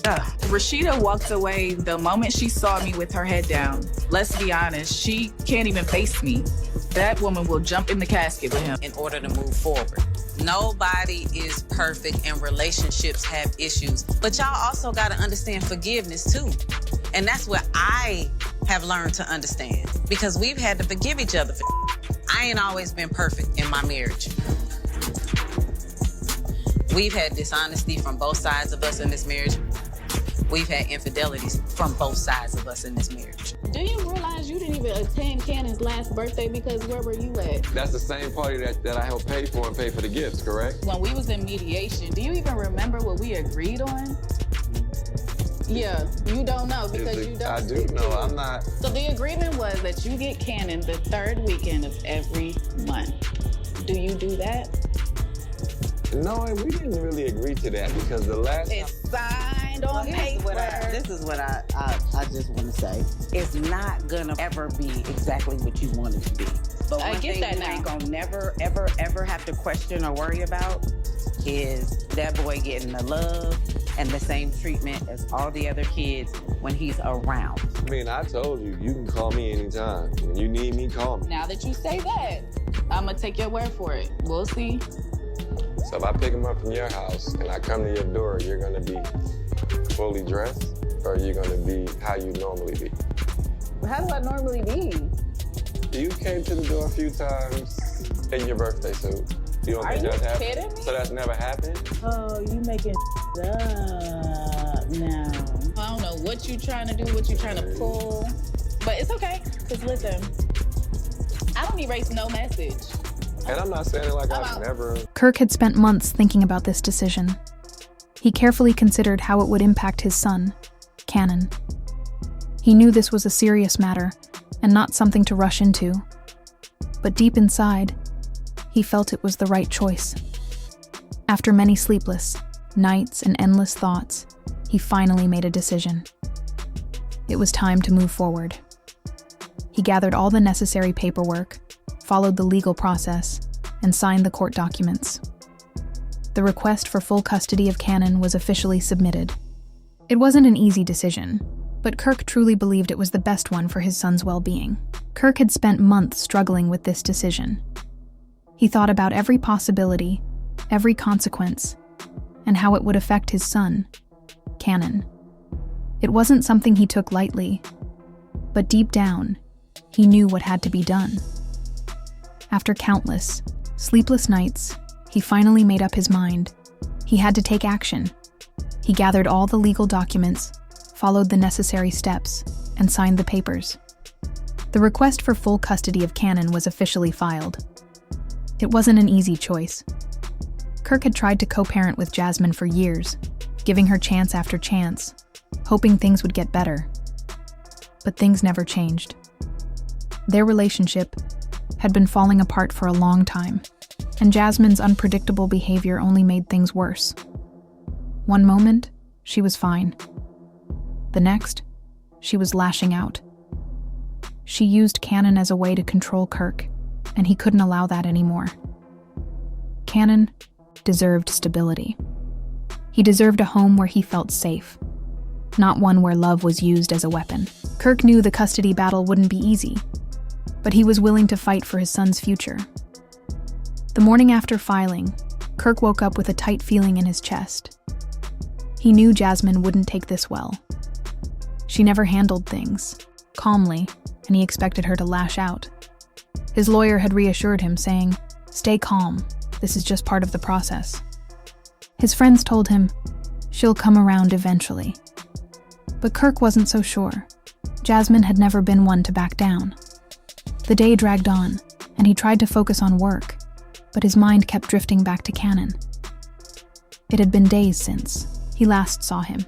Rasheeda walked away the moment she saw me with her head down. Let's be honest, she can't even face me. That woman will jump in the casket with him. In order to move forward. Nobody is perfect and relationships have issues. But y'all also got to understand forgiveness too. And that's what I have learned to understand. Because we've had to forgive each other. I ain't always been perfect in my marriage. We've had dishonesty from both sides of us in this marriage. We've had infidelities from both sides of us in this marriage. Do you realize you didn't even attend Cannon's last birthday because where were you at? That's the same party that I helped pay for and pay for the gifts, correct? When we was in mediation, do you even remember what we agreed on? Yeah, you don't know because you don't. I do know, I'm not. So the agreement was that you get Cannon the third weekend of every month. Do you do that? No, we didn't really agree to that because the last It's signed on paper. This is what I just want to say. It's not gonna ever be exactly what you want it to be. But I one get thing that you now. ain't gonna never, ever have to question or worry about is that boy getting the love and the same treatment as all the other kids when he's around. I mean, I told you, you can call me anytime. When you need me, call me. Now that you say that, I'm gonna take your word for it. We'll see. So if I pick him up from your house and I come to your door, you're gonna be fully dressed or you're gonna be how you normally be? How do I normally be? You came to the door a few times in your birthday suit. You don't Are think you that's happened? kidding me? So that's never happened? Oh, you making up now. I don't know what you trying to do, what you trying to pull, but it's okay. Cause listen, I don't erase no message. And I'm not saying it like I've never... Kirk had spent months thinking about this decision. He carefully considered how it would impact his son, Cannon. He knew this was a serious matter and not something to rush into. But deep inside, he felt it was the right choice. After many sleepless nights and endless thoughts, he finally made a decision. It was time to move forward. He gathered all the necessary paperwork, followed the legal process, and signed the court documents. The request for full custody of Cannon was officially submitted. It wasn't an easy decision, but Kirk truly believed it was the best one for his son's well-being. Kirk had spent months struggling with this decision. He thought about every possibility, every consequence, and how it would affect his son, Cannon. It wasn't something he took lightly, but deep down, he knew what had to be done. After countless, sleepless nights, he finally made up his mind. He had to take action. He gathered all the legal documents, followed the necessary steps, and signed the papers. The request for full custody of Cannon was officially filed. It wasn't an easy choice. Kirk had tried to co-parent with Jasmine for years, giving her chance after chance, hoping things would get better. But things never changed. Their relationship had been falling apart for a long time, and Jasmine's unpredictable behavior only made things worse. One moment, she was fine. The next, she was lashing out. She used Cannon as a way to control Kirk, and he couldn't allow that anymore. Cannon deserved stability. He deserved a home where he felt safe, not one where love was used as a weapon. Kirk knew the custody battle wouldn't be easy, but he was willing to fight for his son's future. The morning after filing, Kirk woke up with a tight feeling in his chest. He knew Jasmine wouldn't take this well. She never handled things calmly, and he expected her to lash out. His lawyer had reassured him, saying, "Stay calm, this is just part of the process." His friends told him, "She'll come around eventually." But Kirk wasn't so sure. Jasmine had never been one to back down. The day dragged on, and he tried to focus on work, but his mind kept drifting back to Cannon. It had been days since he last saw him.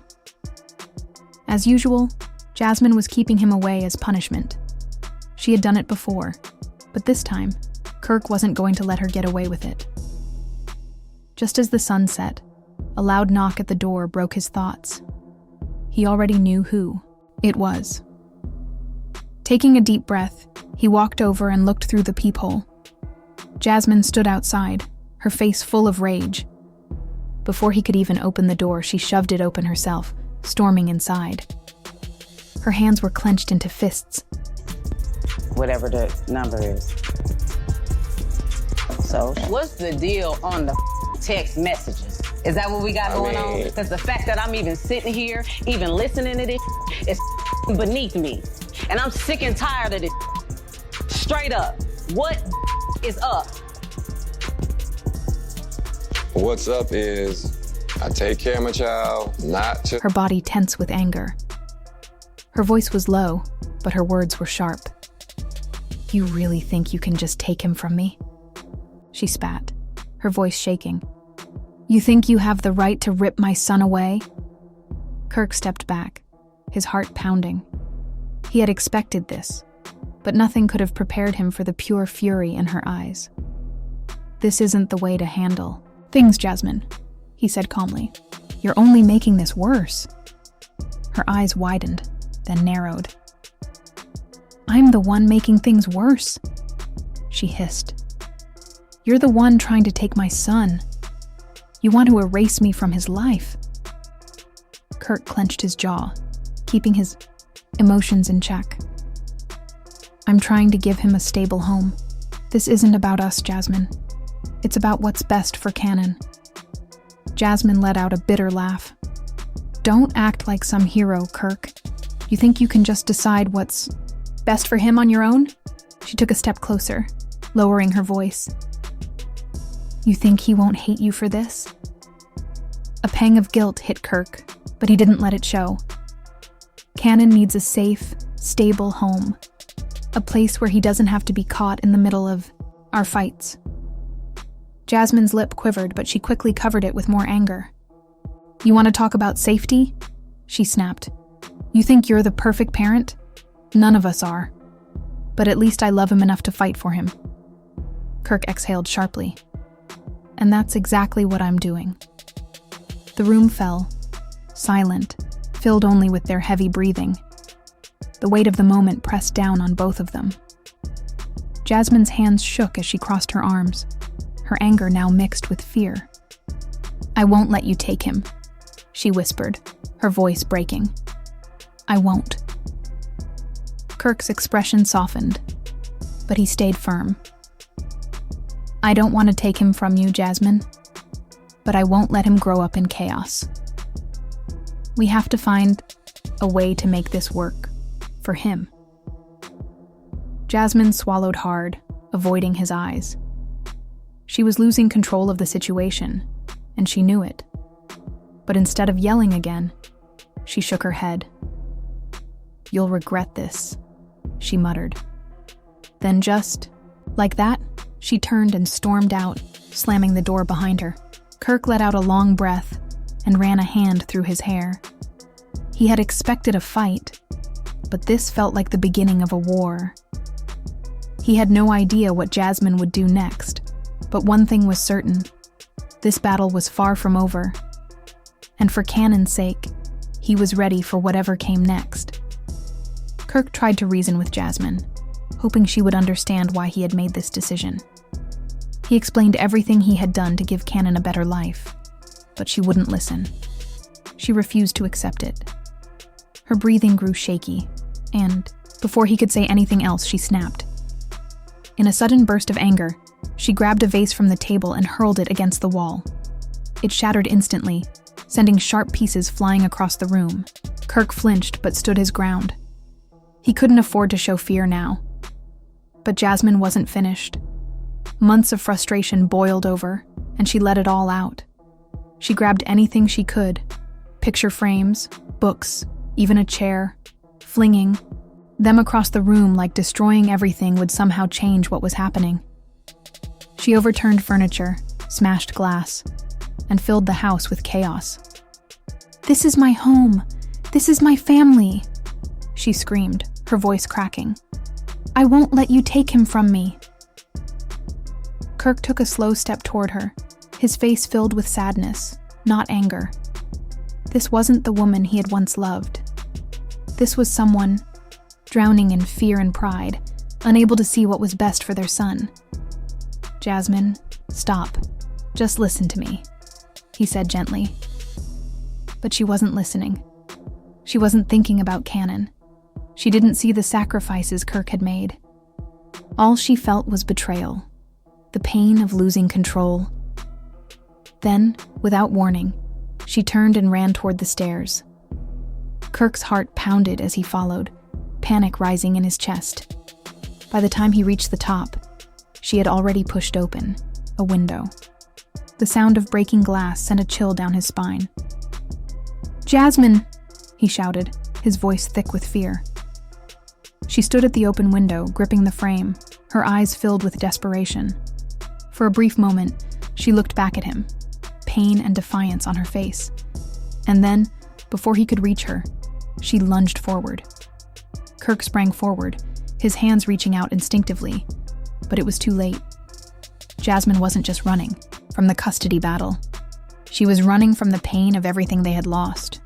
As usual, Jasmine was keeping him away as punishment. She had done it before, but this time, Kirk wasn't going to let her get away with it. Just as the sun set, a loud knock at the door broke his thoughts. He already knew who it was. Taking a deep breath, he walked over and looked through the peephole. Jasmine stood outside, her face full of rage. Before he could even open the door, she shoved it open herself, storming inside. Her hands were clenched into fists. Whatever the number is. So, what's the deal on the text messages? Is that what we got going on? Because the fact that I'm even sitting here, even listening to this, is beneath me. And I'm sick and tired of this. Straight up. What is up? What's up is I take care of my child, not to... Her body tense with anger. Her voice was low, but her words were sharp. You really think you can just take him from me? She spat, her voice shaking. You think you have the right to rip my son away? Kirk stepped back, his heart pounding. He had expected this, but nothing could have prepared him for the pure fury in her eyes. This isn't the way to handle things, Jasmine, he said calmly. You're only making this worse. Her eyes widened, then narrowed. I'm the one making things worse, she hissed. You're the one trying to take my son. You want to erase me from his life. Kirk clenched his jaw, keeping his emotions in check. I'm trying to give him a stable home. This isn't about us, Jasmine. It's about what's best for Cannon. Jasmine let out a bitter laugh. Don't act like some hero, Kirk. You think you can just decide what's best for him on your own? She took a step closer, lowering her voice. You think he won't hate you for this? A pang of guilt hit Kirk, but he didn't let it show. Cannon needs a safe, stable home. A place where he doesn't have to be caught in the middle of our fights. Jasmine's lip quivered, but she quickly covered it with more anger. You want to talk about safety? She snapped. You think you're the perfect parent? None of us are. But at least I love him enough to fight for him. Kirk exhaled sharply. And that's exactly what I'm doing. The room fell, silent, filled only with their heavy breathing. The weight of the moment pressed down on both of them. Jasmine's hands shook as she crossed her arms, her anger now mixed with fear. I won't let you take him, she whispered, her voice breaking. I won't. Kirk's expression softened, but he stayed firm. I don't want to take him from you, Jasmine, but I won't let him grow up in chaos. We have to find a way to make this work, for him. Jasmine swallowed hard, avoiding his eyes. She was losing control of the situation, and she knew it. But instead of yelling again, she shook her head. You'll regret this, she muttered. Then just like that, she turned and stormed out, slamming the door behind her. Kirk let out a long breath and ran a hand through his hair. He had expected a fight, but this felt like the beginning of a war. He had no idea what Jasmine would do next, but one thing was certain. This battle was far from over. And for Cannon's sake, he was ready for whatever came next. Kirk tried to reason with Jasmine, hoping she would understand why he had made this decision. He explained everything he had done to give Cannon a better life, but she wouldn't listen. She refused to accept it. Her breathing grew shaky, and before he could say anything else, she snapped. In a sudden burst of anger, she grabbed a vase from the table and hurled it against the wall. It shattered instantly, sending sharp pieces flying across the room. Kirk flinched but stood his ground. He couldn't afford to show fear now. But Jasmine wasn't finished. Months of frustration boiled over, and she let it all out. She grabbed anything she could, picture frames, books, even a chair, flinging them across the room like destroying everything would somehow change what was happening. She overturned furniture, smashed glass, and filled the house with chaos. This is my home. This is my family, she screamed, her voice cracking. I won't let you take him from me. Kirk took a slow step toward her, his face filled with sadness, not anger. This wasn't the woman he had once loved. This was someone drowning in fear and pride, unable to see what was best for their son. Jasmine, stop. Just listen to me, he said gently. But she wasn't listening. She wasn't thinking about Cannon. She didn't see the sacrifices Kirk had made. All she felt was betrayal, the pain of losing control. Then, without warning, she turned and ran toward the stairs. Kirk's heart pounded as he followed, panic rising in his chest. By the time he reached the top, she had already pushed open a window. The sound of breaking glass sent a chill down his spine. "Jasmine!" he shouted, his voice thick with fear. She stood at the open window, gripping the frame, her eyes filled with desperation. For a brief moment, she looked back at him, pain and defiance on her face. And then, before he could reach her, she lunged forward. Kirk sprang forward, his hands reaching out instinctively, but it was too late. Jasmine wasn't just running from the custody battle. She was running from the pain of everything they had lost.